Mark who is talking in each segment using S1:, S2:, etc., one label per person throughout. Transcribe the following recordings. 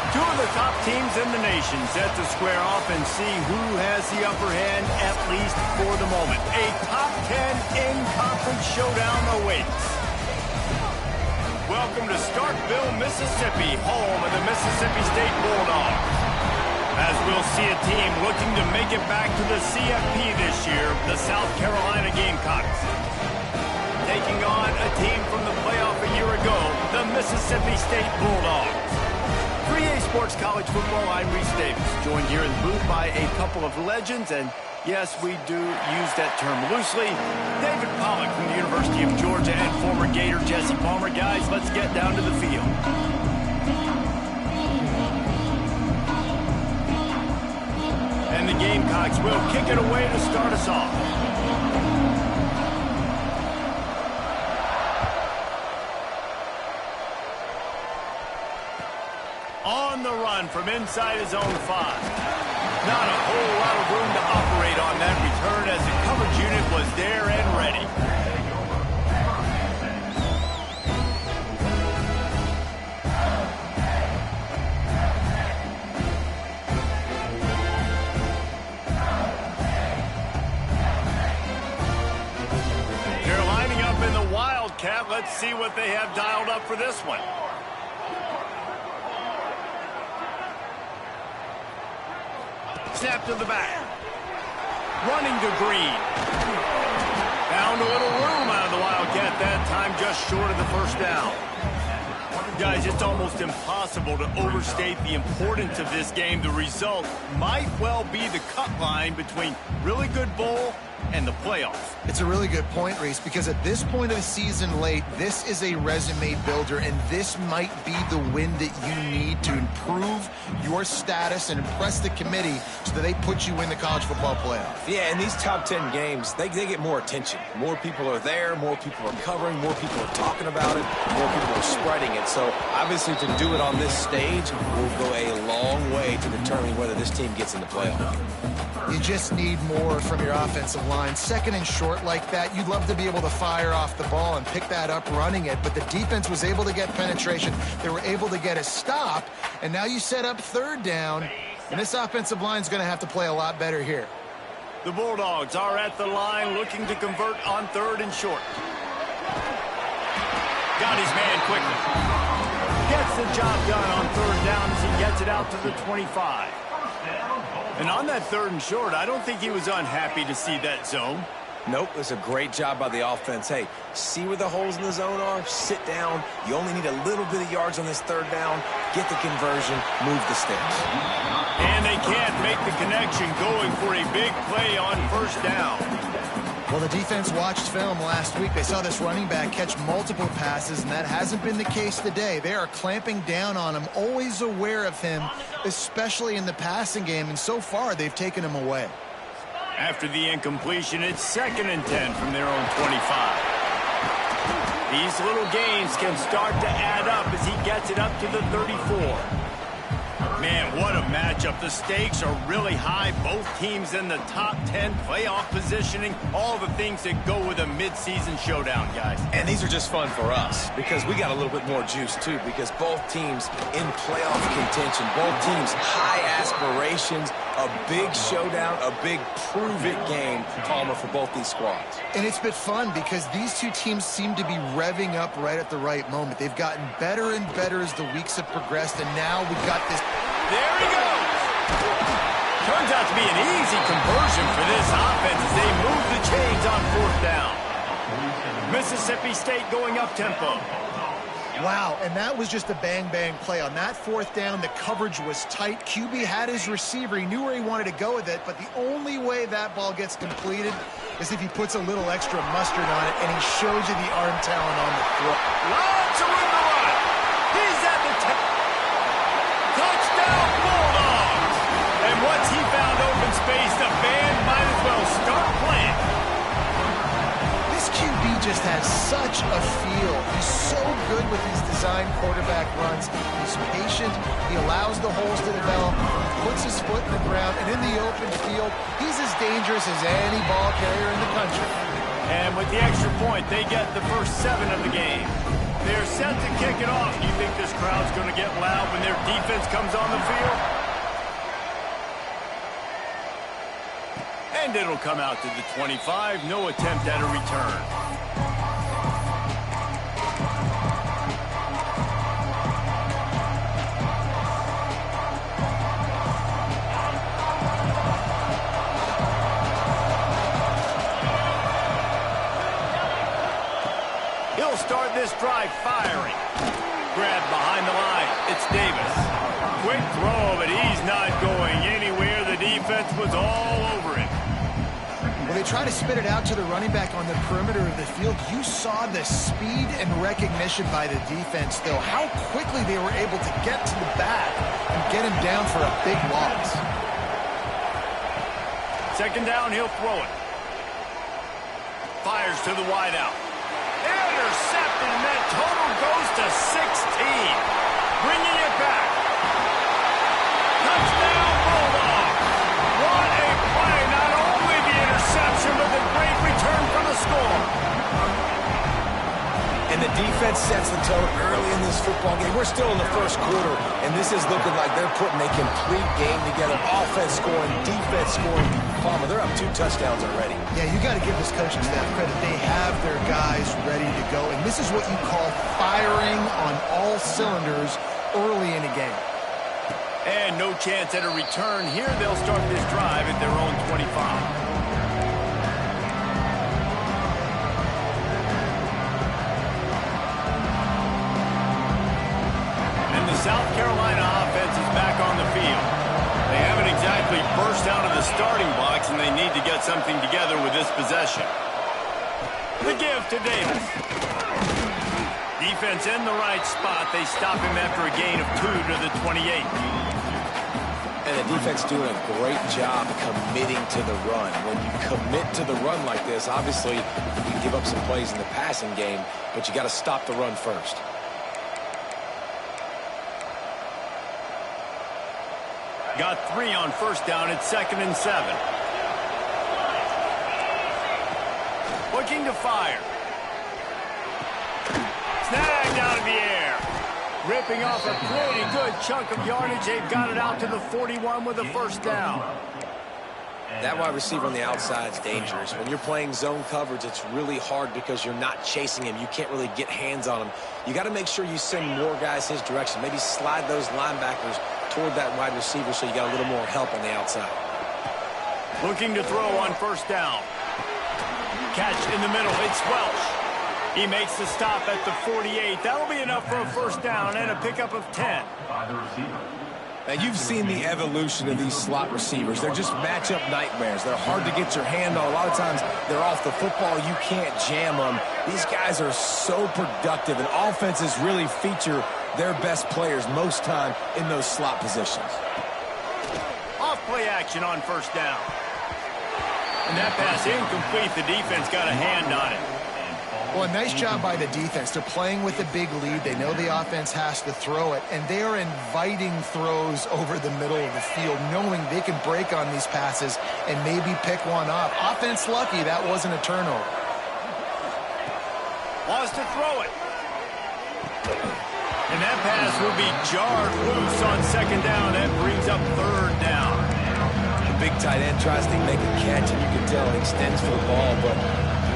S1: Two of the top teams in the nation set to square off and see who has the upper hand, at least for the moment. A top 10 in-conference showdown awaits. Welcome to Starkville, Mississippi, home of the Mississippi State Bulldogs. As we'll see a team looking to make it back to the CFP this year, the South Carolina Gamecocks. Taking on a team from the playoff a year ago, the Mississippi State Bulldogs. 3A Sports College Football, I'm Reese Davis, joined here in the booth by a couple of legends, and yes, we do use that term loosely. David Pollock from the University of Georgia and former Gator Jesse Palmer. Guys, let's get down to the field. And the Gamecocks will kick it away to start us off. On the run from inside his own 5. Not a whole lot of room to operate on that return as the coverage unit was there and ready. They're lining up in the Wildcat. Let's see what they have dialed up for this one. Snap to the back. Running to Green. Found a little room out of the Wildcat that time, just short of the first down. Guys, it's almost impossible to overstate the importance of this game. The result might well be the cut line between really good bowl and the playoffs.
S2: It's a really good point, Reese, because at this point of the season late, this is a resume builder, and this might be the win that you need to improve your status and impress the committee so that they put you in the college football playoff.
S3: Yeah, in these top 10 games, they get more attention. More people are there, more people are covering, more people are talking about it, more people are spreading it. So obviously to do it on this stage will go a long way to determining whether this team gets in the playoff.
S2: You just need more from your offensive line. Second and short like that, you'd love to be able to fire off the ball and pick that up running it, but the defense was able to get penetration. They were able to get a stop, and now you set up third down, and this offensive line is going to have to play a lot better here.
S1: The Bulldogs are at the line looking to convert on third and short. Got his man quickly. Gets the job done on third down as he gets it out to the 25. And on that third and short, I don't think he was unhappy to see that zone.
S3: Nope, it's a great job by the offense. Hey, see where the holes in the zone are? Sit down. You only need a little bit of yards on this third down. Get the conversion, move the sticks.
S1: And they can't make the connection, going for a big play on first down.
S2: Well, the defense watched film last week. They saw this running back catch multiple passes, and that hasn't been the case today. They are clamping down on him, always aware of him, especially in the passing game, and so far they've taken him away.
S1: After the incompletion, it's 2nd and 10 from their own 25. These little gains can start to add up as he gets it up to the 34. Man, what a matchup. The stakes are really high. Both teams in the top 10 playoff positioning. All the things that go with a midseason showdown, guys.
S3: And these are just fun for us because we got a little bit more juice, too, because both teams in playoff contention, both teams high aspirations, a big showdown, a big prove-it game, Palmer, for both these squads.
S2: And it's been fun because these two teams seem to be revving up right at the right moment. They've gotten better and better as the weeks have progressed, and now we've got this.
S1: There he goes. Turns out to be an easy conversion for this offense as they move the chains on fourth down. Mississippi State going up tempo.
S2: Wow, and that was just a bang-bang play. On that fourth down, the coverage was tight. QB had his receiver. He knew where he wanted to go with it, but the only way that ball gets completed is if he puts a little extra mustard on it, and he shows you the arm talent on the throw.
S1: Lots of room to run. He's at the touchdown Bulldogs. And once he found open space, the band might as well start playing.
S2: This QB just has such a feel. He's so good with his design quarterback runs. He's patient. He allows the holes to develop. He puts his foot in the ground. And in the open field, he's as dangerous as any ball carrier in the country.
S1: And with the extra point, they get the first 7 of the game. They're set to kick it off. Do you think this crowd's going to get loud when their defense comes on the field? And it'll come out to the 25. No attempt at a return. He'll start this drive firing. Grab behind the line. It's Davis. Quick throw, but he's not going anywhere. The defense was all over it.
S2: Well, they try to spit it out to the running back on the perimeter of the field. You saw the speed and recognition by the defense, though, how quickly they were able to get to the back and get him down for a big loss.
S1: Second down, he'll throw it. Fires to the wideout. Intercepted, and that total goes to 16. Bringing it back. Touchdown, Bulldogs. What a play. Not only the interception, but the great return for the score.
S3: And the defense sets the tone early in this football game. We're still in the first quarter, and this is looking like they're putting a complete game together. Offense scoring, defense scoring. Palmer, they're up 2 touchdowns already.
S2: Yeah, you got to give this coaching staff credit. They have their guys ready to go, and this is what you call firing on all cylinders early in a game.
S1: And no chance at a return here. They'll start this drive at their own 25. South Carolina offense is back on the field. They haven't exactly burst out of the starting box, and they need to get something together with this possession. The give to Davis. Defense in the right spot. They stop him after a gain of 2 to the 28.
S3: And the defense doing a great job committing to the run. When you commit to the run like this, obviously you can give up some plays in the passing game, but you got to stop the run first.
S1: Got 3 on first down. It's 2nd and 7. Looking to fire. Snagged out of the air. Ripping off a pretty good chunk of yardage. They've got it out to the 41 with a first down.
S3: That wide receiver on the outside is dangerous. When you're playing zone coverage, it's really hard because you're not chasing him. You can't really get hands on him. You got to make sure you send more guys his direction. Maybe slide those linebackers toward that wide receiver so you got a little more help on the outside.
S1: Looking to throw on first down. Catch in the middle. It's Welch. He makes the stop at the 48. That'll be enough for a first down and a pickup of 10.
S3: Now, you've seen the evolution of these slot receivers. They're just matchup nightmares. They're hard to get your hand on. A lot of times, they're off the football. You can't jam them. These guys are so productive, and offenses really feature their best players most time in those slot positions.
S1: Off play action on first down. And that pass incomplete. The defense got a hand on it.
S2: Well, a nice job by the defense. They're playing with a big lead. They know the offense has to throw it, and they are inviting throws over the middle of the field, knowing they can break on these passes and maybe pick one off. Offense lucky, that wasn't a turnover.
S1: Wants to throw it. And that pass will be jarred loose on second down. That brings up third down.
S3: The big tight end tries to make a catch, and you can tell it extends for the ball, but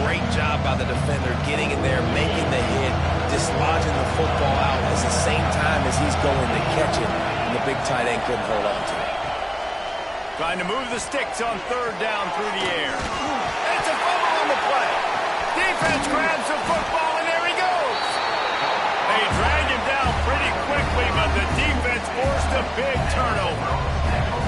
S3: great job by the defender getting in there, making the hit, dislodging the football out at the same time as he's going to catch it, and the big tight end couldn't hold on to it.
S1: Trying to move the sticks on third down through the air. It's a fumble on the play. Defense grabs the football, and there he goes. They drag him down pretty quickly, but the defense forced a big turnover.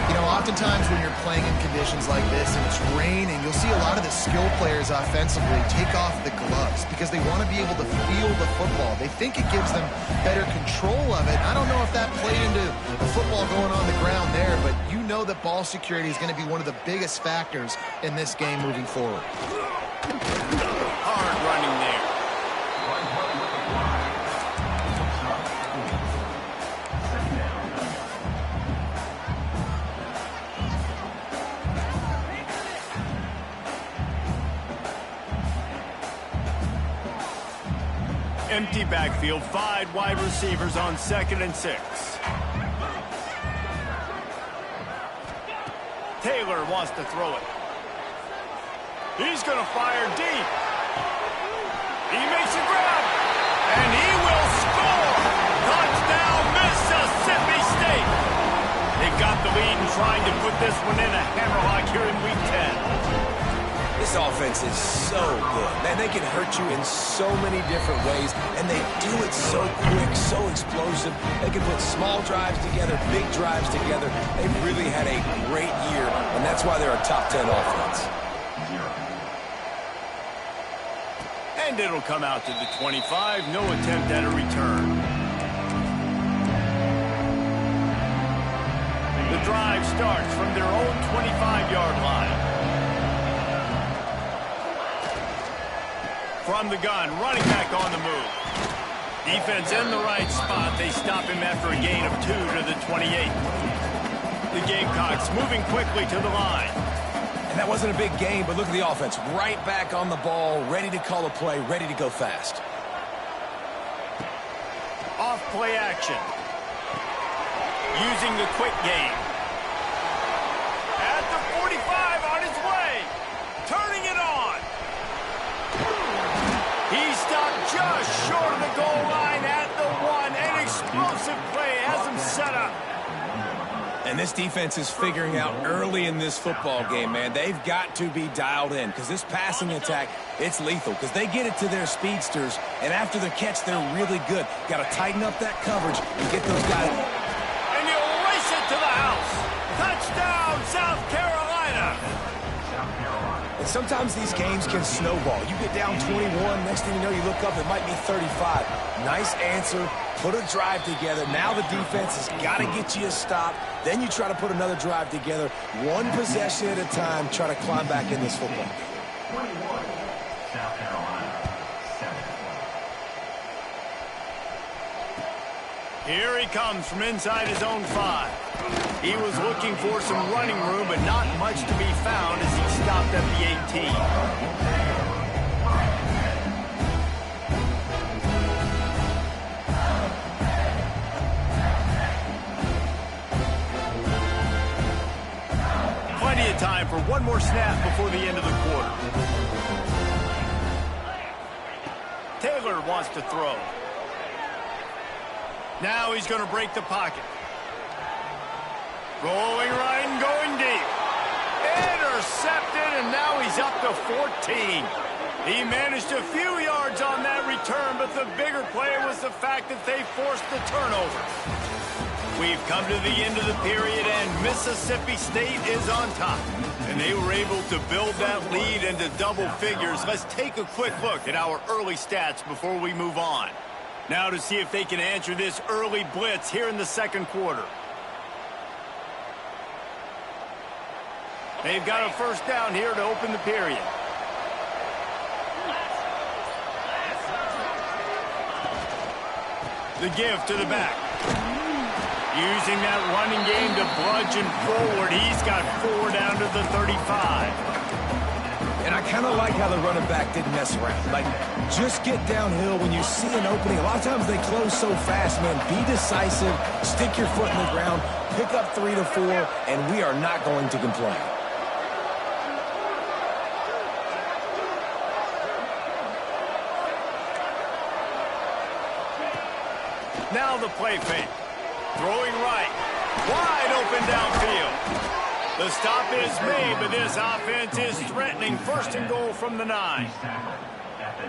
S2: You know, oftentimes when you're playing in conditions like this and it's raining, you'll see a lot of the skill players offensively take off the gloves because they want to be able to feel the football. They think it gives them better control of it. I don't know if that played into the football going on the ground there, but you know that ball security is going to be one of the biggest factors in this game moving forward.
S1: Hard running there. Empty backfield, 5 wide receivers on 2nd and 6. Taylor wants to throw it. He's going to fire deep. He makes a grab, and he will score. Touchdown, Mississippi State. They got the lead and trying to put this one in a hammerlock here in Week 10.
S3: This offense is so good. Man, they can hurt you in so many different ways, and they do it so quick, so explosive. They can put small drives together, big drives together. They've really had a great year, and that's why they're a top 10 offense.
S1: And it'll come out to the 25. No attempt at a return. The drive starts from their own 25-yard line. From the gun, running back on the move. Defense in the right spot. They stop him after a gain of 2 to the 28. The Gamecocks moving quickly to the line.
S3: And that wasn't a big gain, but look at the offense. Right back on the ball, ready to call a play, ready to go fast.
S1: Off play action. Using the quick game. At the 45 on his way. Turning it on. He stopped just short of the goal line at the 1. An explosive play has him set up.
S3: And this defense is figuring out early in this football game, man. They've got to be dialed in because this passing attack, it's lethal because they get it to their speedsters, and after the catch, they're really good. Got to tighten up that coverage and get those guys.
S1: And you'll race it to the house. Touchdown, South Carolina.
S3: And sometimes these games can snowball. You get down 21, next thing you know, you look up, it might be 35. Nice answer, put a drive together. Now the defense has got to get you a stop. Then you try to put another drive together. One possession at a time, try to climb back in this football.
S4: 21, South Carolina, 7 points.
S1: Here he comes from inside his own 5. He was looking for some running room, but not much to be found as he stopped at the 18. Plenty of time for one more snap before the end of the quarter. Taylor wants to throw. Now he's going to break the pocket. Going right and going deep. Intercepted, and now he's up to 14. He managed a few yards on that return, but the bigger play was the fact that they forced the turnover. We've come to the end of the period, and Mississippi State is on top. And they were able to build that lead into double figures. Let's take a quick look at our early stats before we move on. Now to see if they can answer this early blitz here in the second quarter. They've got a first down here to open the period. The give to the back. Using that running game to bludgeon forward. He's got 4 down to the 35.
S3: And I kind of like how the running back didn't mess around. Like, just get downhill when you see an opening. A lot of times they close so fast, man. Be decisive, stick your foot in the ground, pick up 3 to 4, and we are not going to complain.
S1: Now the play fake. Throwing right. Wide open downfield. The stop is made, but this offense is threatening. First and goal from the 9.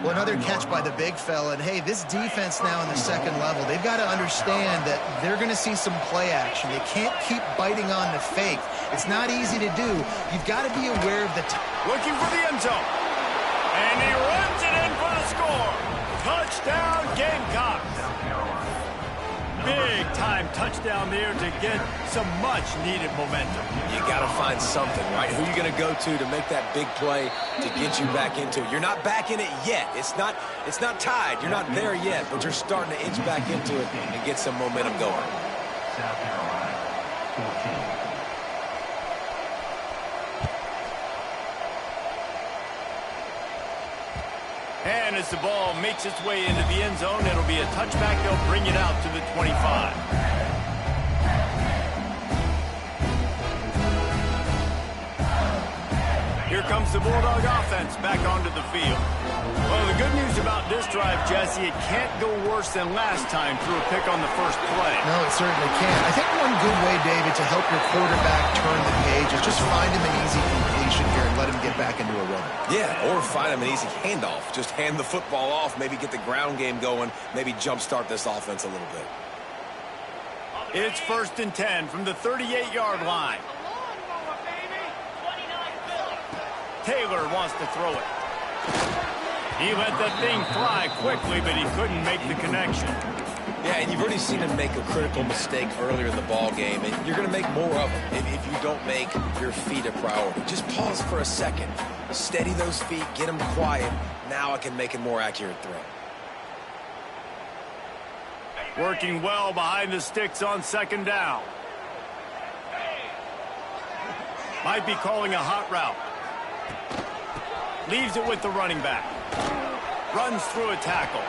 S2: Well, another catch by the big fella. And, hey, this defense now in the second level, they've got to understand that they're going to see some play action. They can't keep biting on the fake. It's not easy to do. You've got to be aware of the
S1: looking for the end zone. And he runs it in for the score. Touchdown, Gamecocks. Big-time touchdown there to get some much-needed momentum.
S3: You got to find something, right? Who are you going to go to make that big play to get you back into it? You're not back in it yet. It's not tied. You're not there yet, but you're starting to inch back into it and get some momentum going.
S4: South Carolina, 14.
S1: And as the ball makes its way into the end zone, it'll be a touchback. They'll bring it out to the 25. Here comes the Bulldog offense back onto the field. Well, the good news about this drive, Jesse, it can't go worse than last time through a pick on the first play.
S2: No, it certainly can't. I think one good way, David, to help your quarterback turn the page is just find him an easy completion here and let him get back into a rhythm.
S3: Yeah, or find him an easy handoff. Just hand the football off, maybe get the ground game going, maybe jumpstart this offense a little bit.
S1: It's 1st and 10 from the 38-yard line. Taylor wants to throw it. He let that thing fly quickly, but he couldn't make the connection.
S3: Yeah, and you've already seen him make a critical mistake earlier in the ball game, and you're going to make more of them if you don't make your feet a priority. Just pause for a second. Steady those feet, get them quiet. Now I can make a more accurate throw.
S1: Working well behind the sticks on 2nd down. Might be calling a hot route. Leaves it with the running back. Runs through a tackle.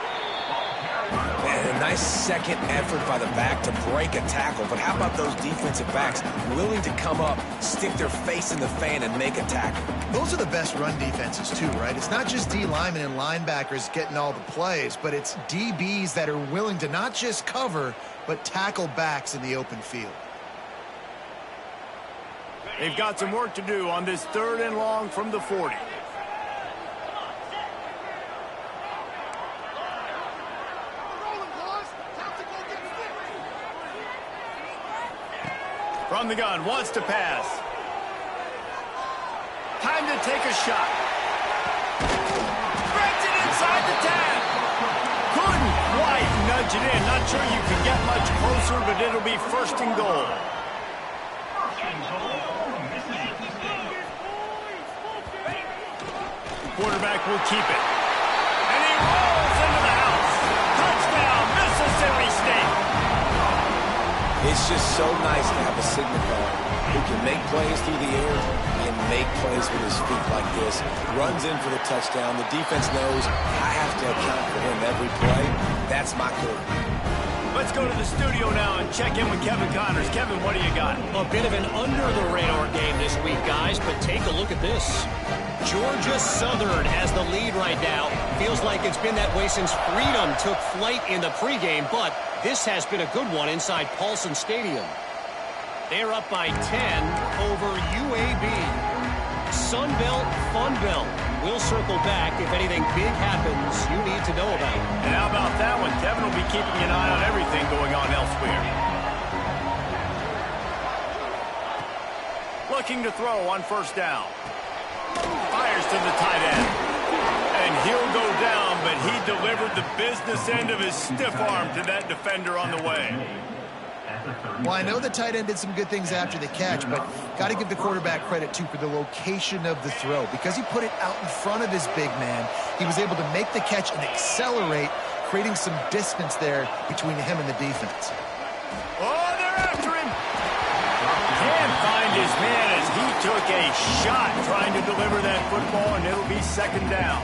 S3: Man, a nice second effort by the back to break a tackle. But how about those defensive backs willing to come up, stick their face in the fan, and make a tackle?
S2: Those are the best run defenses, too, right? It's not just D linemen and linebackers getting all the plays, but it's DBs that are willing to not just cover, but tackle backs in the open field.
S1: They've got some work to do on this 3rd and long from the 40. From the gun, wants to pass. Time to take a shot. Spreads it inside the 10. Couldn't quite nudge it in. Not sure you can get much closer, but it'll be 1st and goal. Quarterback will keep it. And he rolls into the house. Touchdown, Mississippi State.
S3: It's just so nice to have a signal guard who can make plays through the air and make plays with his feet like this. Runs in for the touchdown. The defense knows I have to account for him every play. That's my quarterback.
S1: Let's go to the studio now and check in with Kevin Connors. Kevin, what do you got?
S5: A bit of an under-the-radar game this week, guys, but take a look at this. Georgia Southern has the lead right now. Feels like it's been that way since Freedom took flight in the pregame, but this has been a good one inside Paulson Stadium. They're up by 10 over UAB. Sunbelt, Funbelt. We'll circle back if anything big happens you need to know about.
S1: And how about that one? Kevin will be keeping an eye on everything going on elsewhere. Looking to throw on 1st down. Fires to the tight end. And he'll go down, but he delivered the business end of his stiff arm to that defender on the way.
S2: Well, I know the tight end did some good things after the catch, but got to give the quarterback credit, too, for the location of the throw. Because he put it out in front of his big man, he was able to make the catch and accelerate, creating some distance there between him and the defense.
S1: Oh, they're after him. Can't find his man as he took a shot trying to deliver that football, and it'll be 2nd down.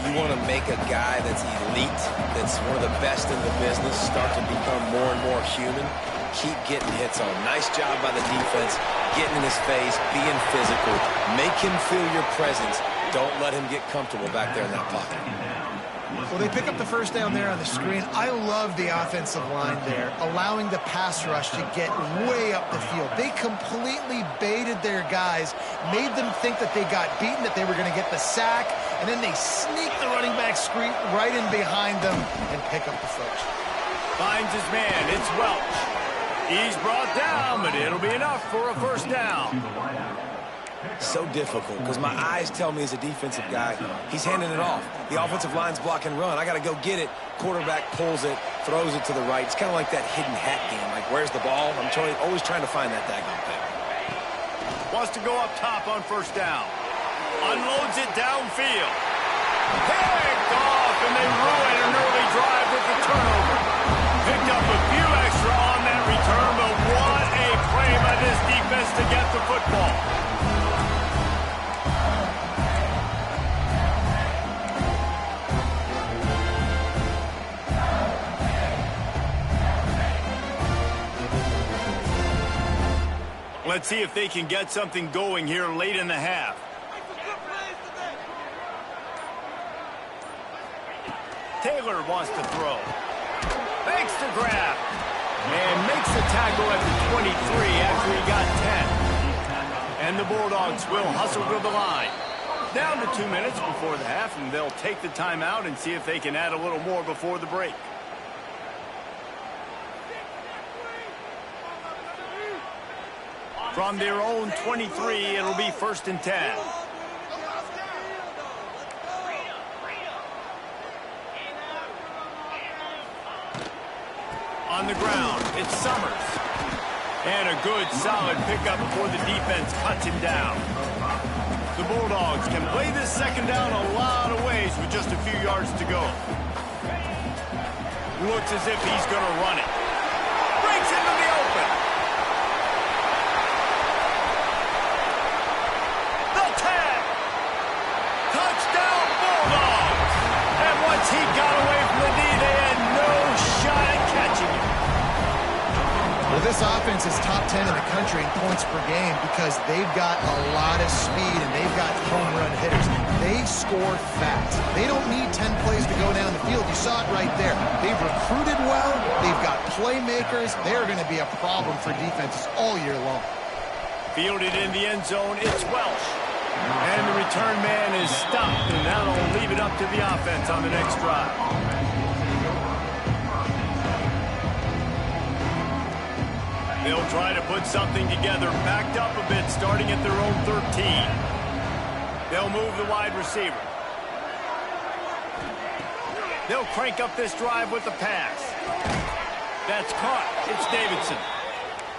S3: You want to make a guy that's elite, that's one of the best in the business, start to become more and more human, keep getting hits on. Nice job by the defense, getting in his face, being physical. Make him feel your presence. Don't let him get comfortable back there in that pocket.
S2: Well, they pick up the 1st down there on the screen. I love the offensive line there, allowing the pass rush to get way up the field. They completely baited their guys, made them think that they got beaten, that they were going to get the sack, and then they sneak the running back screen right in behind them and pick up the 1st.
S1: Finds his man. It's Welch. He's brought down, but it'll be enough for a 1st down.
S3: So difficult because my eyes tell me as a defensive guy, he's handing it off. The offensive line's block and run. I got to go get it. Quarterback pulls it, throws it to the right. It's kind of like that hidden hat game. Like, where's the ball? I'm always trying to find that daggone thing.
S1: Wants to go up top on 1st down. Unloads it downfield. Picked off, and they ruin an early drive with the turnover. Picked up a few extra on that return, but what a play by this defense to get the football. Let's see if they can get something going here late in the half. Taylor wants to throw. Makes the grab. And makes the tackle at the 23 after he got 10. And the Bulldogs will hustle to the line. Down to 2 minutes before the half, and they'll take the timeout and see if they can add a little more before the break. From their own 23, it'll be 1st and 10. On the ground, it's Summers. And a good, solid pickup before the defense cuts him down. The Bulldogs can play this second down a lot of ways with just a few yards to go. Looks as if he's going to run it. Breaks into the open. The tag. Touchdown Bulldogs. And once he got away from the D, they had no shot at catching him.
S2: Well, this offense is top 10 in the country in points per game because they've got a lot of speed and they've got home run hitters. They score fast. They don't need 10 plays to go down the field. You saw it right there. They've recruited well. They've got playmakers. They're going to be a problem for defenses all year long.
S1: Fielded in the end zone, it's Welsh. And the return man is stopped, and now they'll leave it up to the offense on the next drive. They'll try to put something together, backed up a bit, starting at their own 13. They'll move the wide receiver. They'll crank up this drive with the pass. That's caught. It's Davidson.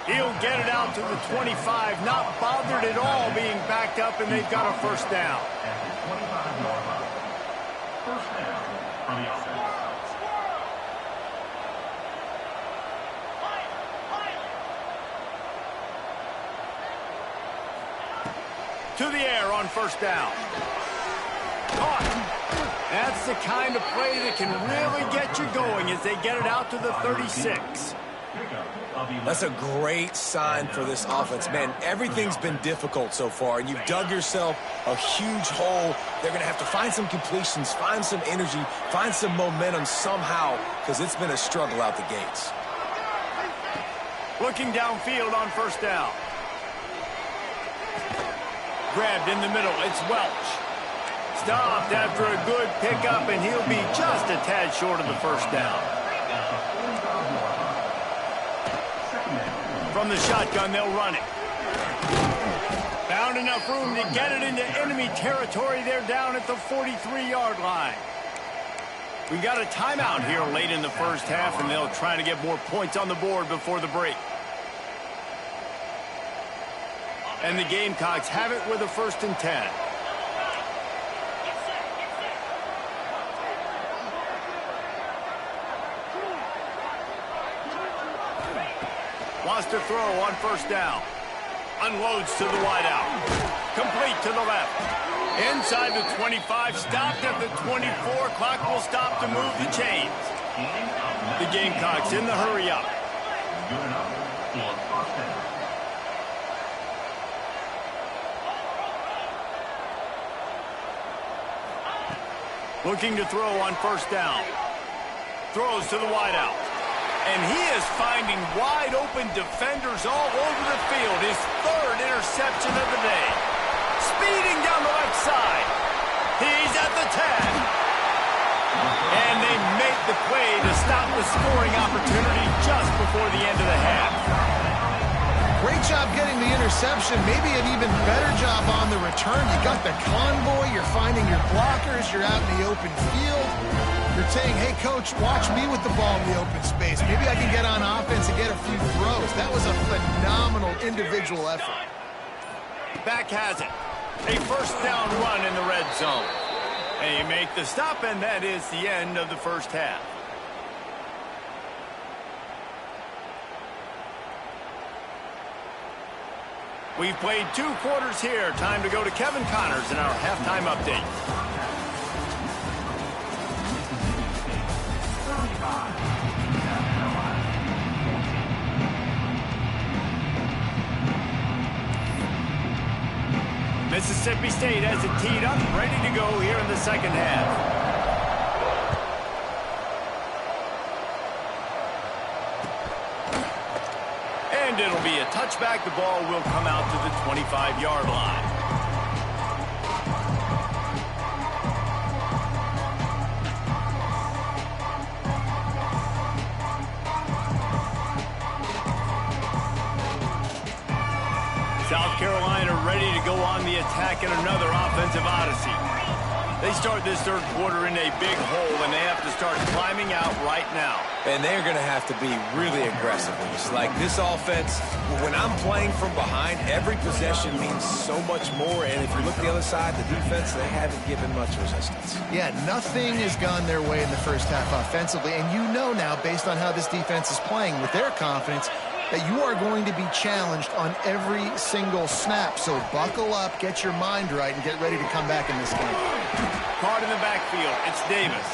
S1: He'll get it out to the 25, not bothered at all being backed up, and they've got a 1st down.
S4: First down for the offense.
S1: To the air on 1st down. Caught. That's the kind of play that can really get you going as they get it out to the 36.
S3: That's a great sign for this offense. Man, everything's been difficult so far, and you've dug yourself a huge hole. They're going to have to find some completions, find some energy, find some momentum somehow, because it's been a struggle out the gates.
S1: Looking downfield on 1st down. Grabbed in the middle, it's Welch. Stopped after a good pickup, and he'll be just a tad short of the 1st down. From the shotgun, they'll run it. Found enough room to get it into enemy territory. They're down at the 43-yard line. We got a timeout here late in the 1st half, and they'll try to get more points on the board before the break. And the Gamecocks have it with a 1st and 10. Wants to throw on 1st down. Unloads to the wideout. Complete to the left. Inside the 25, stopped at the 24. Clock will stop to move the chains. The Gamecocks in the hurry up.
S4: Good enough for 1st down.
S1: Looking to throw on 1st down. Throws to the wideout. And he is finding wide open defenders all over the field. His 3rd interception of the day. Speeding down the left side. He's at the 10. And they make the play to stop the scoring opportunity just before the end of the half.
S2: Great job getting the interception. Maybe an even better job on the return. You got the convoy. You're finding your blockers. You're out in the open field. You're saying, hey, coach, watch me with the ball in the open space. Maybe I can get on offense and get a few throws. That was a phenomenal individual effort.
S1: Back has it. A 1st down run in the red zone. They make the stop, and that is the end of the 1st half. We've played 2 quarters here. Time to go to Kevin Connors in our halftime update. Mississippi State has it teed up, ready to go here in the second half. And it'll be a touchback. The ball will come out to the 25-yard line. South Carolina ready to go on the attack in another offensive odyssey. They start this third quarter in a big hole, and they have to start climbing out right now.
S3: And they're going to have to be really aggressive. It's like this offense, when I'm playing from behind, every possession means so much more. And if you look at the other side, the defense, they haven't given much resistance.
S2: Yeah, nothing has gone their way in the first half offensively. And you know now, based on how this defense is playing with their confidence, that you are going to be challenged on every single snap. So buckle up, get your mind right, and get ready to come back in this game.
S1: Caught in the backfield, it's Davis.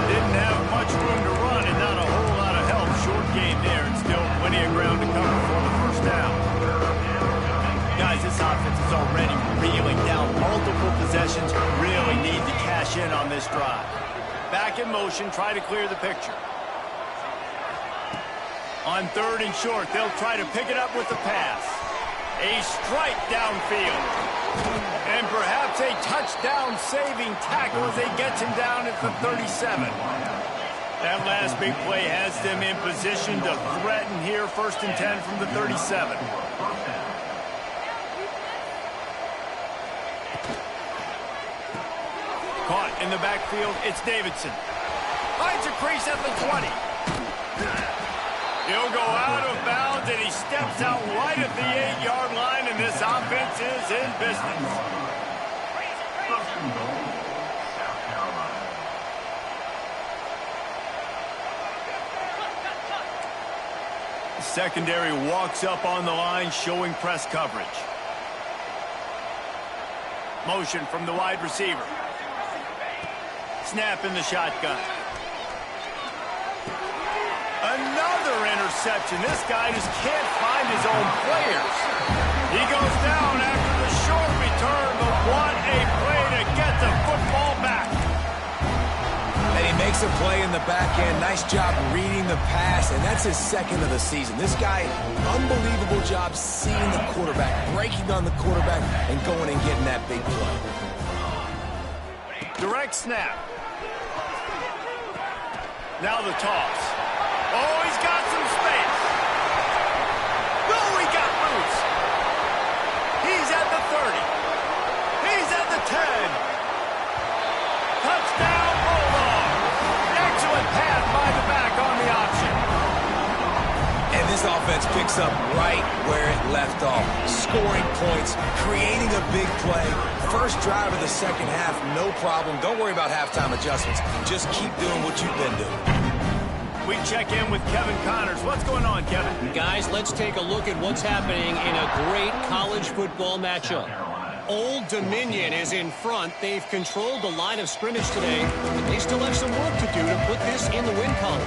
S1: Didn't have much room to run and not a whole lot of help. Short game there and still plenty of ground to cover for the first down. Guys, this offense is already reeling down. Multiple possessions, really need to cash in on this drive. Back in motion, try to clear the picture. On third and short, they'll try to pick it up with the pass. A strike downfield. And perhaps a touchdown-saving tackle as they get him down at the 37. That last big play has them in position to threaten here, 1st and 10 from the 37. Caught in the backfield, it's Davidson. Finds a crease at the 20. He'll go out of bounds, and he steps out right at the 8-yard line, and this offense is in business.
S4: First and goal, South Carolina.
S1: The secondary walks up on the line, showing press coverage. Motion from the wide receiver. Snap in the shotgun. Another interception. This guy just can't find his own players. He goes down after the short return, but what a play to get the football back.
S3: And he makes a play in the back end. Nice job reading the pass, and that's his second of the season. This guy, unbelievable job seeing the quarterback, breaking on the quarterback, and going and getting that big play.
S1: Direct snap. Now the toss. Oh, he's got some space. Oh, he got loose. He's at the 30. He's at the 10. Touchdown, Bulldog. Excellent pass by the back on the option.
S3: And this offense picks up right where it left off. Scoring points, creating a big play. First drive of the second half, no problem. Don't worry about halftime adjustments. Just keep doing what you've been doing.
S1: We check in with Kevin Connors. What's going on, Kevin?
S5: Guys, let's take a look at what's happening in a great college football matchup. Old Dominion is in front. They've controlled the line of scrimmage today, but they still have some work to do to put this in the win column.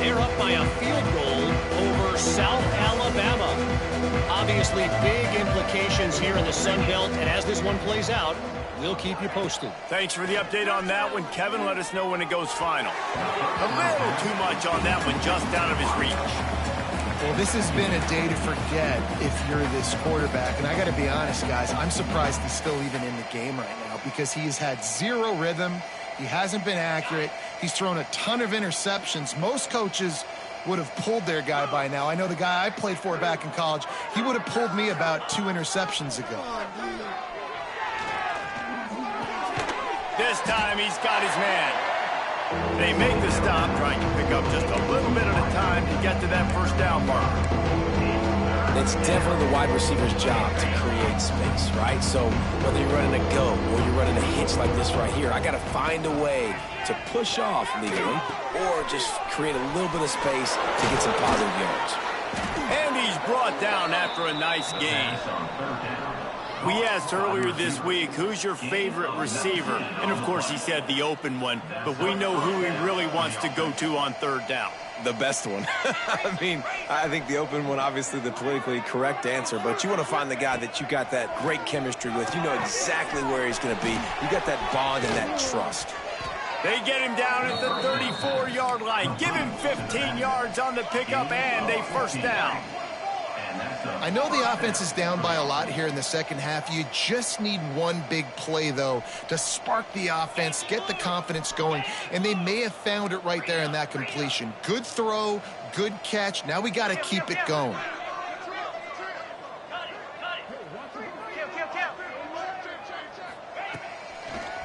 S5: They're up by a field goal over South Alabama. Obviously, big implications here in the Sun Belt, and as this one plays out, we'll keep you posted.
S1: Thanks for the update on that one, Kevin. Let us know when it goes final. A little too much on that one, just out of his reach.
S2: Well, this has been a day to forget if you're this quarterback. And I got to be honest, guys, I'm surprised he's still even in the game right now because he has had zero rhythm. He hasn't been accurate. He's thrown a ton of interceptions. Most coaches would have pulled their guy by now. I know the guy I played for back in college, he would have pulled me about 2 interceptions ago.
S1: This time he's got his man. They make the stop, trying to pick up just a little bit at a time to get to that first down marker.
S3: It's definitely the wide receiver's job to create space, right? So whether you're running a go or you're running a hitch like this right here, I got to find a way to push off legally or just create a little bit of space to get some positive yards.
S1: And he's brought down after a nice gain. We asked earlier this week, who's your favorite receiver? And, of course, he said the open one, but we know who he really wants to go to on third down.
S3: The best one. I mean, I think the open one, obviously the politically correct answer, but you want to find the guy that you got that great chemistry with. You know exactly where he's going to be. You got that bond and that trust.
S1: They get him down at the 34-yard line. Give him 15 yards on the pickup and a first down.
S2: I know the offense is down by a lot here in the second half. You just need one big play, though, to spark the offense, get the confidence going, and they may have found it right there in that completion. Good throw, good catch. Now we got to keep it going.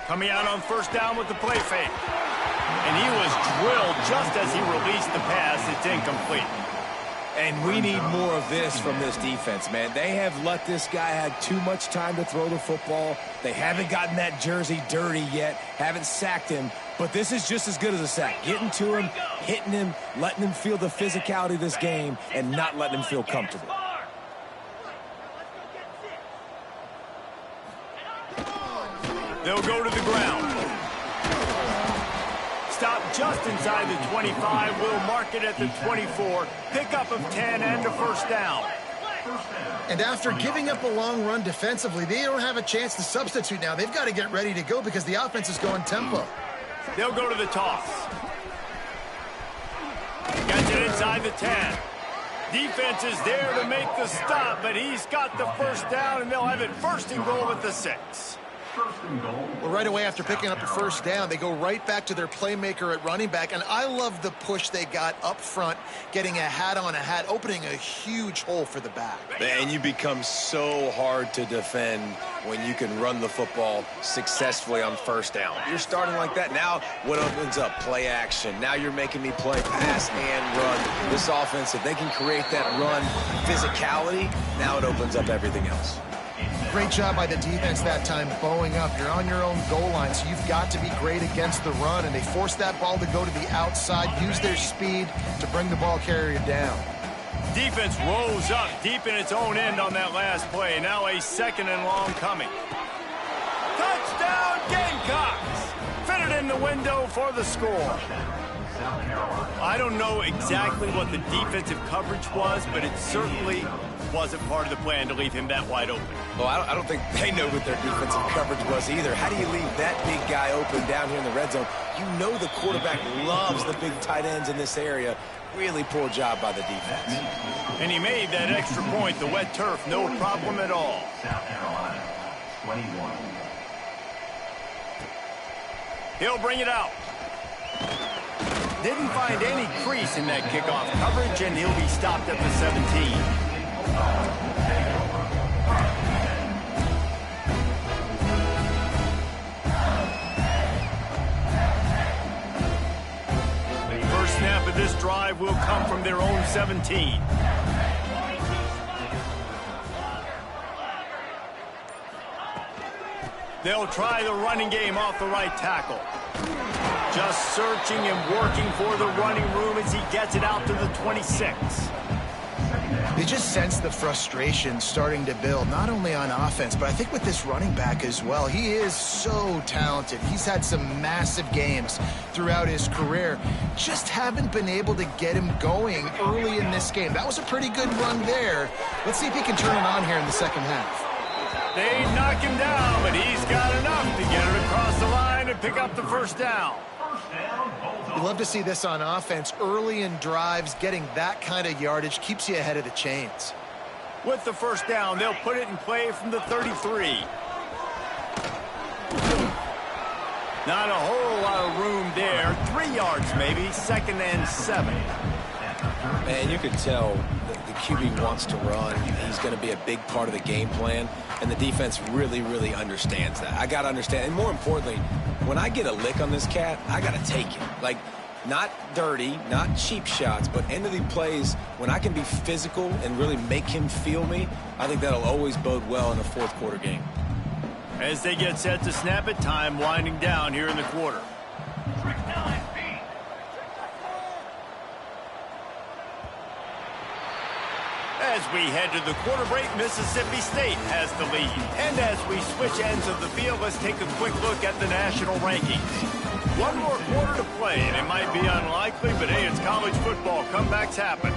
S1: Coming out on first down with the play fake. And he was drilled just as he released the pass. It's incomplete.
S3: And we need more of this from this defense, man. They have let this guy have too much time to throw the football. They haven't gotten that jersey dirty yet, haven't sacked him. But this is just as good as a sack. Getting to him, hitting him, letting him feel the physicality of this game, and not letting him feel comfortable.
S1: They'll go to the ground. Stop just inside the 25. We'll mark it at the 24. Pickup of 10 and a first down.
S2: And after giving up a long run defensively, they don't have a chance to substitute now. They've got to get ready to go because the offense is going tempo.
S1: They'll go to the toss. Gets it inside the 10. Defense is there to make the stop, but he's got the first down, and they'll have it first and goal at the 6.
S2: Well, right away after picking up the first down, they go right back to their playmaker at running back. And I love the push they got up front, getting a hat on a hat, opening a huge hole for the back.
S3: And you become so hard to defend when you can run the football successfully on first down. You're starting like that. Now what opens up? Play action. Now you're making me play pass and run. This offense, if they can create that run physicality, now it opens up everything else.
S2: Great job by the defense that time, bowing up. You're on your own goal line, so you've got to be great against the run. And they force that ball to go to the outside, use their speed to bring the ball carrier down.
S1: Defense rose up deep in its own end on that last play. Now a second and long coming. Touchdown Gamecocks! Fitted in the window for the score. I don't know exactly what the defensive coverage was, but it certainly wasn't part of the plan to leave him that wide open.
S3: Well, I don't think they know what their defensive coverage was either. How do you leave that big guy open down here in the red zone? You know the quarterback loves the big tight ends in this area. Really poor job by the defense.
S1: And he made that extra point, the wet turf, no problem at all.
S4: South Carolina, 21.
S1: He'll bring it out. Didn't find any crease in that kickoff coverage, and he'll be stopped at the 17. The first snap of this drive will come from their own 17. They'll try the running game off the right tackle. Just searching and working for the running room as he gets it out to the 26.
S2: They just sense the frustration starting to build, not only on offense, but I think with this running back as well. He is so talented. He's had some massive games throughout his career. Just haven't been able to get him going early in this game. That was a pretty good run there. Let's see if he can turn it on here in the second half.
S1: They knock him down, but he's got enough to get it across the line and pick up the first down.
S2: You love to see this on offense. Early in drives, getting that kind of yardage keeps you ahead of the chains.
S1: With the first down, they'll put it in play from the 33. Not a whole lot of room there. 3 yards maybe, second and 7.
S3: Man, you could tell the QB wants to run. He's going to be a big part of the game plan, and the defense really, really understands that. I got to understand, and more importantly, when I get a lick on this cat, I got to take it. Like, not dirty, not cheap shots, but end of the plays, when I can be physical and really make him feel me, I think that'll always bode well in a fourth quarter game.
S1: As they get set to snap it, time winding down here in the quarter. As we head to the quarter break, Mississippi State has the lead. And as we switch ends of the field, let's take a quick look at the national rankings. One more quarter to play, and it might be unlikely, but hey, it's college football. Comebacks happen.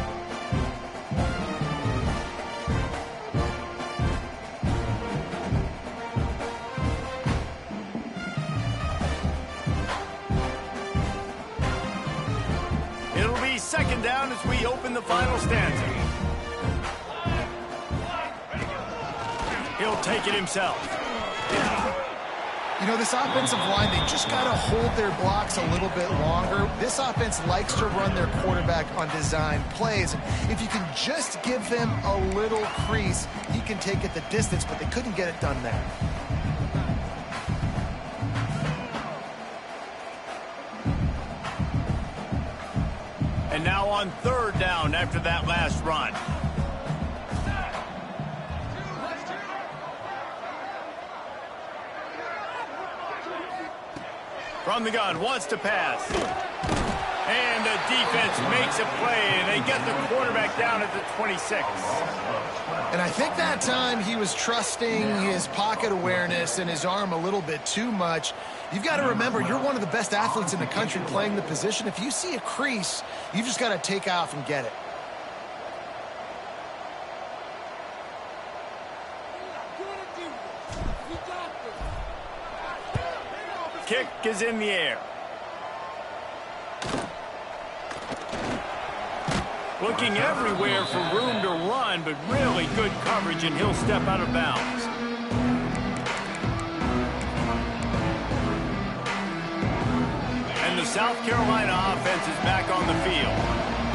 S1: It'll be second down as we open the final stanza. He'll take it himself.
S2: You know, this offensive line, they just got to hold their blocks a little bit longer. This offense likes to run their quarterback on design plays. And if you can just give him a little crease, he can take it the distance, but they couldn't get it done there.
S1: And now on third down after that last run. From the gun, wants to pass. And the defense makes a play, and they get the quarterback down at the 26.
S2: And I think that time he was trusting his pocket awareness and his arm a little bit too much. You've got to remember, you're one of the best athletes in the country playing the position. If you see a crease, you've just got to take off and get it.
S1: Kick is in the air. Looking everywhere for room to run, but really good coverage, and he'll step out of bounds. And the South Carolina offense is back on the field.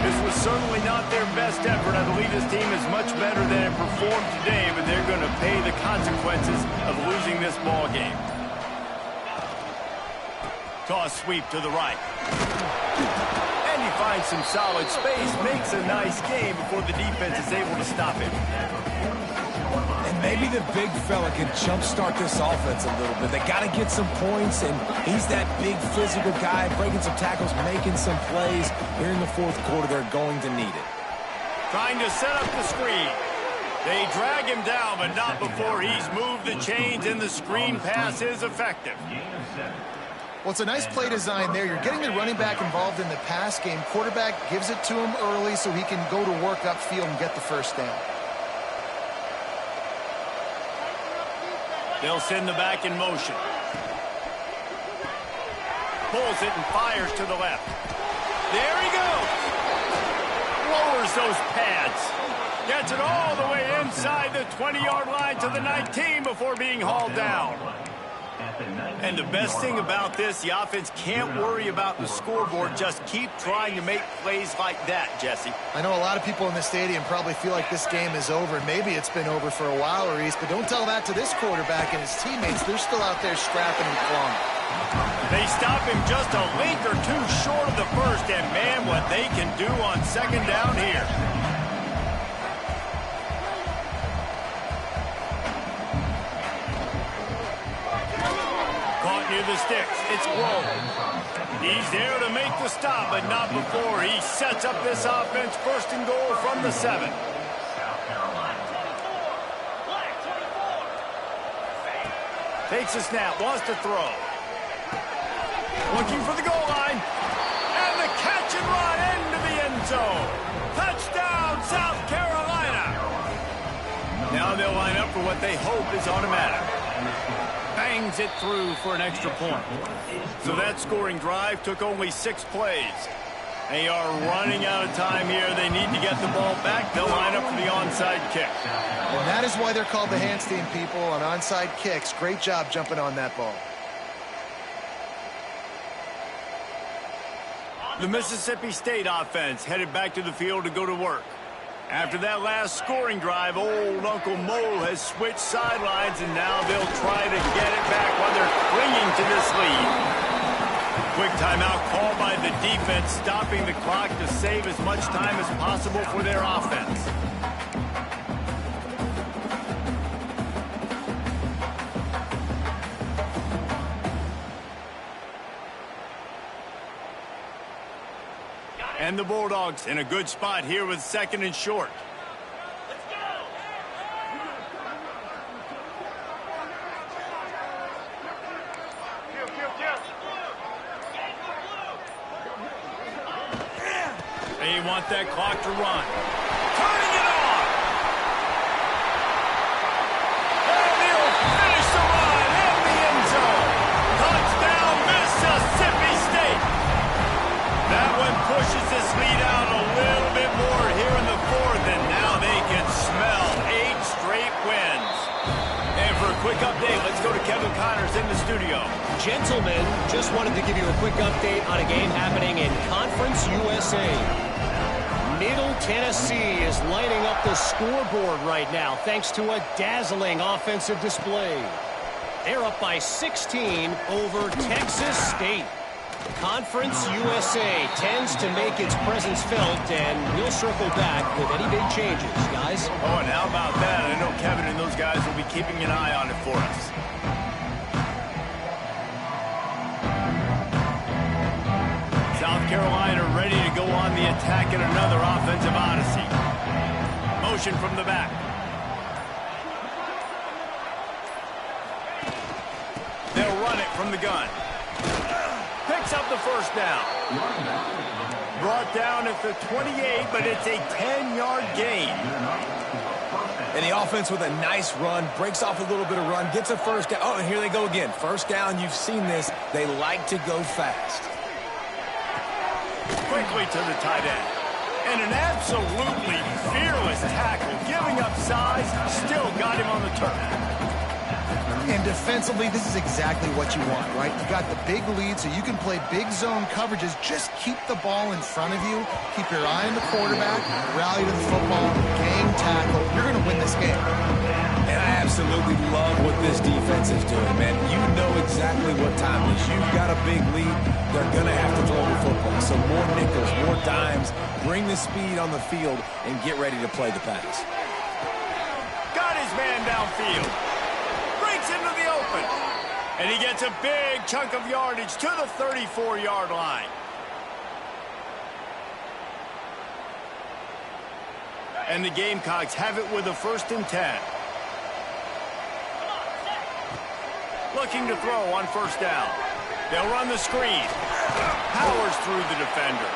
S1: This was certainly not their best effort. I believe this team is much better than it performed today, but they're going to pay the consequences of losing this ball game. Toss sweep to the right. And he finds some solid space, makes a nice game before the defense is able to stop him.
S3: And maybe the big fella can jumpstart this offense a little bit. They got to get some points, and he's that big physical guy, breaking some tackles, making some plays. Here in the fourth quarter, they're going to need it.
S1: Trying to set up the screen. They drag him down, but not before he's moved the chains, and the screen pass is effective.
S2: Well, it's a nice play design there. You're getting the running back involved in the pass game. Quarterback gives it to him early so he can go to work upfield and get the first down.
S1: They'll send the back in motion. Pulls it and fires to the left. There he goes. Lowers those pads. Gets it all the way inside the 20-yard line to the 19 before being hauled down. And the best thing about this, the offense can't worry about the scoreboard. Just keep trying to make plays like that, Jesse.
S2: I know a lot of people in the stadium probably feel like this game is over. Maybe it's been over for a while, Reese, but don't tell that to this quarterback and his teammates. They're still out there scrapping and clawing.
S1: They stop him just a link or two short of the first, and man, what they can do on second down here. Near the sticks, it's Glow. He's there to make the stop, but not before he sets up this offense. First and goal from the 7. Takes a snap, wants to throw. Looking for the goal line. And the catch and run into the end zone. Touchdown, South Carolina. Now they'll line up for what they hope is automatic. Bangs it through for an extra point. So that scoring drive took only 6 plays. They are running out of time here. They need to get the ball back. They'll line up for the onside kick.
S2: And that is why they're called the Handstein people on onside kicks. Great job jumping on that ball.
S1: The Mississippi State offense headed back to the field to go to work. After that last scoring drive, old Uncle Mo has switched sidelines, and now they'll try to get it back while they're clinging to this lead. Quick timeout called by the defense, stopping the clock to save as much time as possible for their offense. And the Bulldogs in a good spot here with second and short. want that clock to run. Turning it on. And he'll finish the run in the end zone. Touchdown, Mississippi State. That one pushes this lead out a little bit more here in the fourth, and now they can smell 8 straight wins. And for a quick update, let's go to Kevin Connors in the studio.
S5: Gentlemen, just wanted to give you a quick update on a game happening in Conference USA. Middle Tennessee is lighting up the scoreboard right now thanks to a dazzling offensive display. They're up by 16 over Texas State. Conference USA tends to make its presence felt, and we'll circle back with any big changes, guys.
S1: Oh, and how about that? I know Kevin and those guys will be keeping an eye on it for us. South Carolina ready to go on the attack in another offensive odyssey. Motion from the back. They'll run it from the gun. Picks up the first down. Brought down at the 28, but it's a 10-yard gain.
S3: And the offense with a nice run, breaks off a little bit of run, gets a first down. Oh, and here they go again. First down, you've seen this. They like to go fast.
S1: Quickly to the tight end. And an absolutely fearless tackle, giving up size, still got him on the turn.
S2: And defensively, this is exactly what you want, right? You got the big lead, so you can play big zone coverages. Just keep the ball in front of you. Keep your eye on the quarterback. Rally to the football. Gang tackle. You're going to win this game.
S3: And I absolutely love what this defense is doing, man. You know exactly what time it is. You've got a big lead. They're going to have to throw the football. So more nickels, more dimes. Bring the speed on the field and get ready to play the pass.
S1: Got his man downfield. Breaks into the open. And he gets a big chunk of yardage to the 34-yard line. And the Gamecocks have it with a 1st and 10. Looking to throw on 1st down. They'll run the screen. Powers through the defender.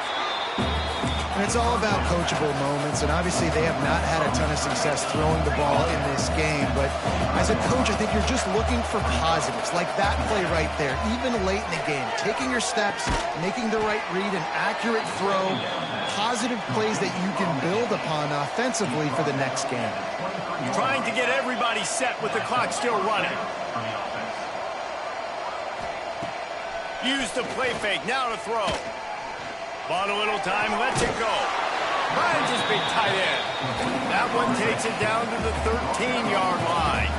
S2: And it's all about coachable moments, and obviously they have not had a ton of success throwing the ball in this game, but as a coach, I think you're just looking for positives, like that play right there, even late in the game, taking your steps, making the right read, an accurate throw, positive plays that you can build upon offensively for the next game.
S1: Trying to get everybody set with the clock still running. Use the play fake, now to throw. Bought a little time, lets it go. Finds his big tight end. That one takes it down to the 13-yard line.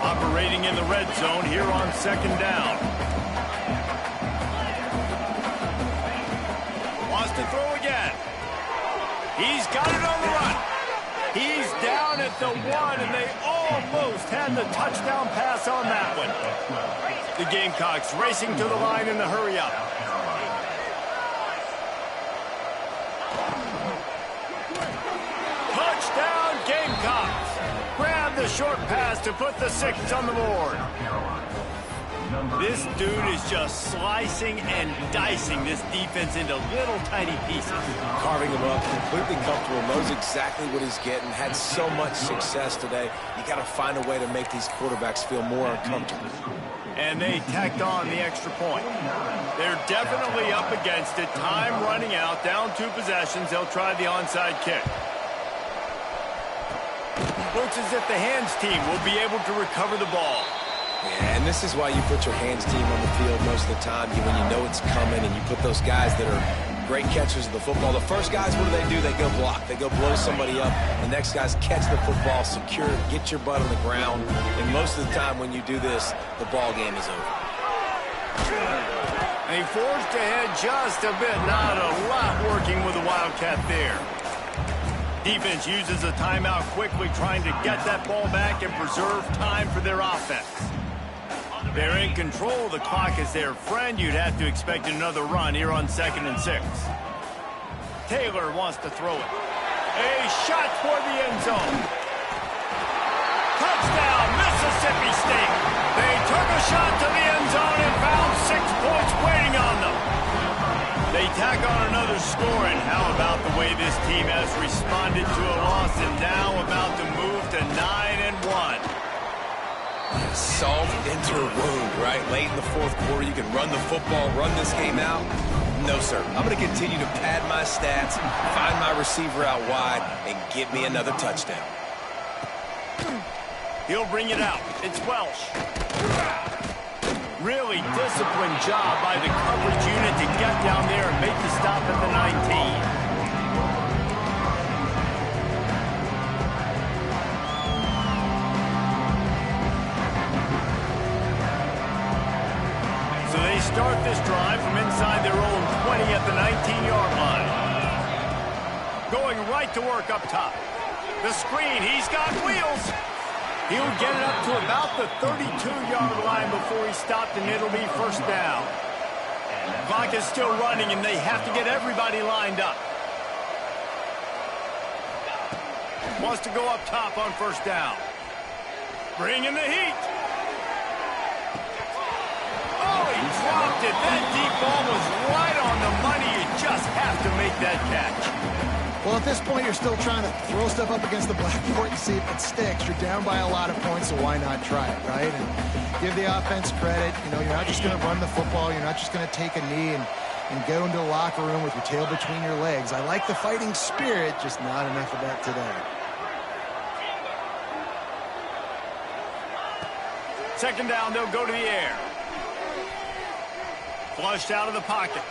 S1: Operating in the red zone here on 2nd down. Wants to throw again. He's got it on the run. He's down at the 1, and they almost had the touchdown pass on that one. The Gamecocks racing to the line in the hurry-up. Touchdown, Gamecocks. Grab the short pass to put the 6 on the board. This dude is just slicing and dicing this defense into little tiny pieces.
S3: Carving him up, completely comfortable, knows exactly what he's getting, had so much success today. You got to find a way to make these quarterbacks feel more uncomfortable.
S1: And they tacked on the extra point. They're definitely up against it. Time running out, down 2 possessions. They'll try the onside kick. Looks as if the hands team will be able to recover the ball.
S3: Yeah, and this is why you put your hands team on the field most of the time, when you know it's coming, and you put those guys that are great catchers of the football. The first guys, what do? They go block. They go blow somebody up. The next guys catch the football, secure it, get your butt on the ground. And most of the time when you do this, the ball game is over.
S1: And he forged ahead just a bit. Not a lot working with the Wildcat there. Defense uses a timeout quickly, trying to get that ball back and preserve time for their offense. They're in control of the clock as their friend. You'd have to expect another run here on 2nd and 6. Taylor wants to throw it. A shot for the end zone. Touchdown, Mississippi State. They took a shot to the end zone and found 6 points waiting on them. They tack on another score, and how about the way this team has responded to a loss and now about to move to 9-1.
S3: Salt into a wound, right? Late in the fourth quarter, you can run the football, run this game out. No, sir. I'm going to continue to pad my stats, find my receiver out wide, and get me another touchdown.
S1: He'll bring it out. It's Welsh. Really disciplined job by the coverage unit to get down there and make the stop at the 19. So they start this drive from inside their own 20 at the 19-yard line. Going right to work up top. The screen, he's got wheels. He'll get it up to about the 32-yard line before he's stopped, and it'll be first down. Clock is still running, and they have to get everybody lined up. Wants to go up top on first down. Bringing the heat. Oh, he dropped it. That deep ball was right on the money. You just have to make that catch.
S2: Well, at this point, you're still trying to throw stuff up against the blackboard and see if it sticks. You're down by a lot of points, so why not try it, right? And give the offense credit. You know, you're not just going to run the football. You're not just going to take a knee and go into the locker room with your tail between your legs. I like the fighting spirit, just not enough of that today.
S1: Second down, they'll go to the air. Flushed out of the pocket.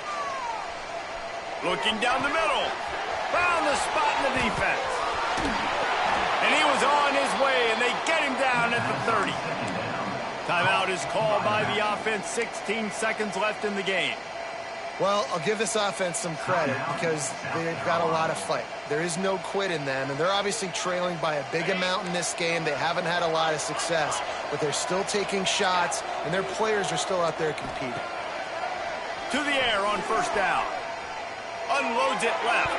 S1: Looking down the middle. Found the spot in the defense. And he was on his way, and they get him down at the 30. Timeout is called by the offense. 16 seconds left in the game.
S2: Well, I'll give this offense some credit because they've got a lot of fight. There is no quit in them, and they're obviously trailing by a big amount in this game. They haven't had a lot of success, but they're still taking shots, and their players are still out there competing.
S1: To the air on first down. Unloads it left.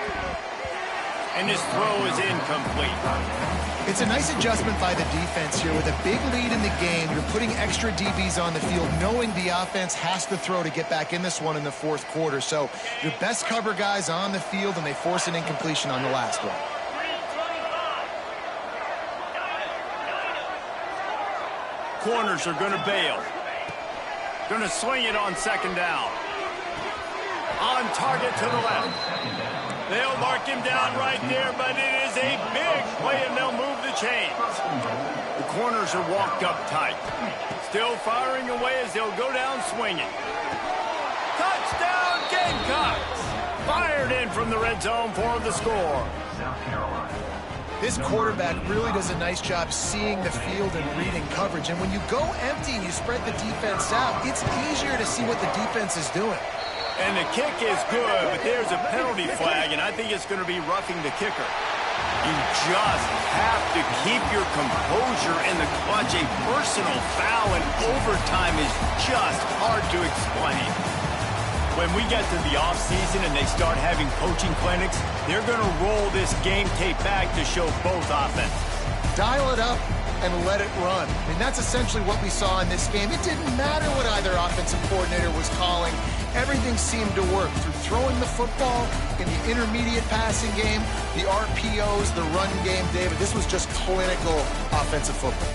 S1: And his throw is incomplete.
S2: It's a nice adjustment by the defense here. With a big lead in the game, you're putting extra DBs on the field, knowing the offense has to throw to get back in this one in the fourth quarter. So your best cover guys on the field, and they force an incompletion on the last one.
S1: Corners are going to bail. Going to swing it on second down. On target to the left. They'll mark him down right there, but it is a big play, and they'll move the chains. The corners are walked up tight. Still firing away as they'll go down swinging. Touchdown, Gamecocks! Fired in from the red zone for the score.
S4: South Carolina.
S2: This quarterback really does a nice job seeing the field and reading coverage. And when you go empty and you spread the defense out, it's easier to see what the defense is doing.
S1: And the kick is good, but there's a penalty flag, and I think it's going to be roughing the kicker. You just have to keep your composure in the clutch. A personal foul in overtime is just hard to explain. When we get to the offseason and they start having coaching clinics, they're going to roll this game tape back to show both offenses.
S2: Dial it up and let it run. I mean, that's essentially what we saw in this game. It didn't matter what either offensive coordinator was calling. Everything seemed to work through throwing the football in the intermediate passing game, the RPOs, the run game. David, this was just clinical offensive football.